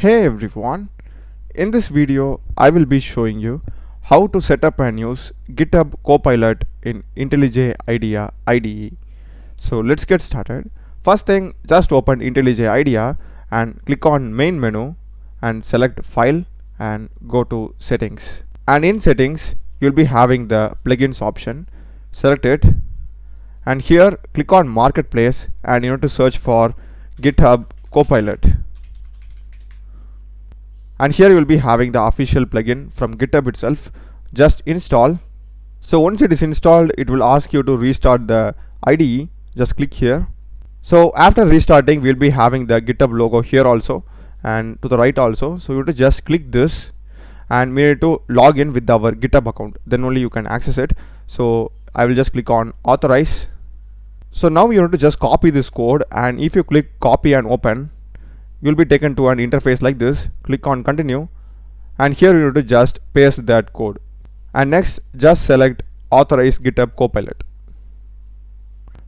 Hey everyone, in this video I will be showing you how to set up and use GitHub Copilot in IntelliJ IDE. So let's get started. First thing, just open IntelliJ IDEA and click on main menu and select file and go to settings. And in settings you'll be having the plugins option. Select it and here click on marketplace and you need to search for GitHub Copilot. And here you will be having the official plugin from GitHub itself. Just install. So once it is installed, it will ask you to restart the IDE. Just click here. So after restarting, we'll be having the GitHub logo here also and to the right also. So you have to just click this and we need to log in with our GitHub account, then only you can access it. So I will just click on authorize. So now you have to just copy this code, and if you click copy and open, you'll be taken to an interface like this. Click on continue and here you need to just paste that code, and next just select authorize GitHub Copilot.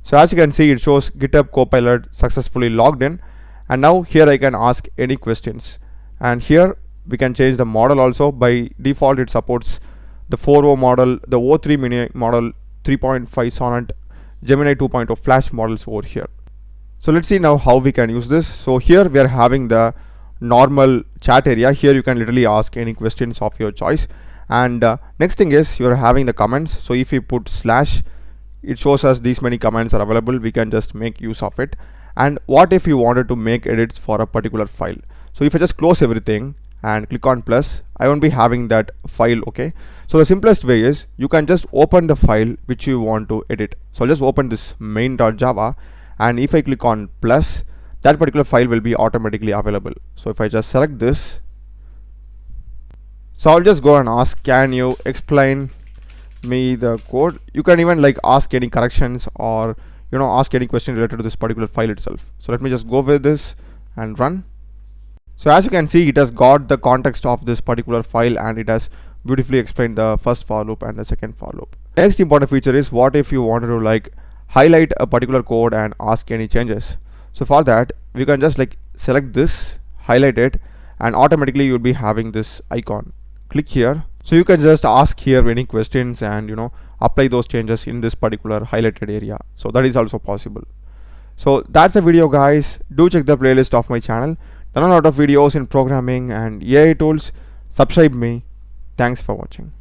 So as you can see, it shows GitHub Copilot successfully logged in, and now here I can ask any questions, and here we can change the model also. By default it supports the 4.0 model, the O3 mini model, 3.5 Sonnet, Gemini 2.0 Flash models over here. So let's see now how we can use this. So here we are having the normal chat area. Here you can literally ask any questions of your choice, and next thing is you're having the comments. So if you put slash, it shows us these many comments are available. We can just make use of it. And what if you wanted to make edits for a particular file? So if I just close everything and click on plus, I won't be having that file. Okay, so the simplest way is you can just open the file which you want to edit. So I'll just open this main.java, and if I click on plus, that particular file will be automatically available. So if I just select this, so I'll just go and ask, can you explain me the code? You can even like ask any corrections or ask any question related to this particular file itself. So let me just go with this and run. So as you can see, it has got the context of this particular file and it has beautifully explained the first for loop and the second for loop. Next important feature is, what if you wanted to like highlight a particular code and ask any changes? So for that we can just like select this, highlight it, and automatically you'll be having this icon. Click here. So you can just ask here any questions and apply those changes in this particular highlighted area. So that is also possible. So that's the video guys. Do check the playlist of my channel. Done a lot of videos in programming and AI tools. Subscribe me. Thanks for watching.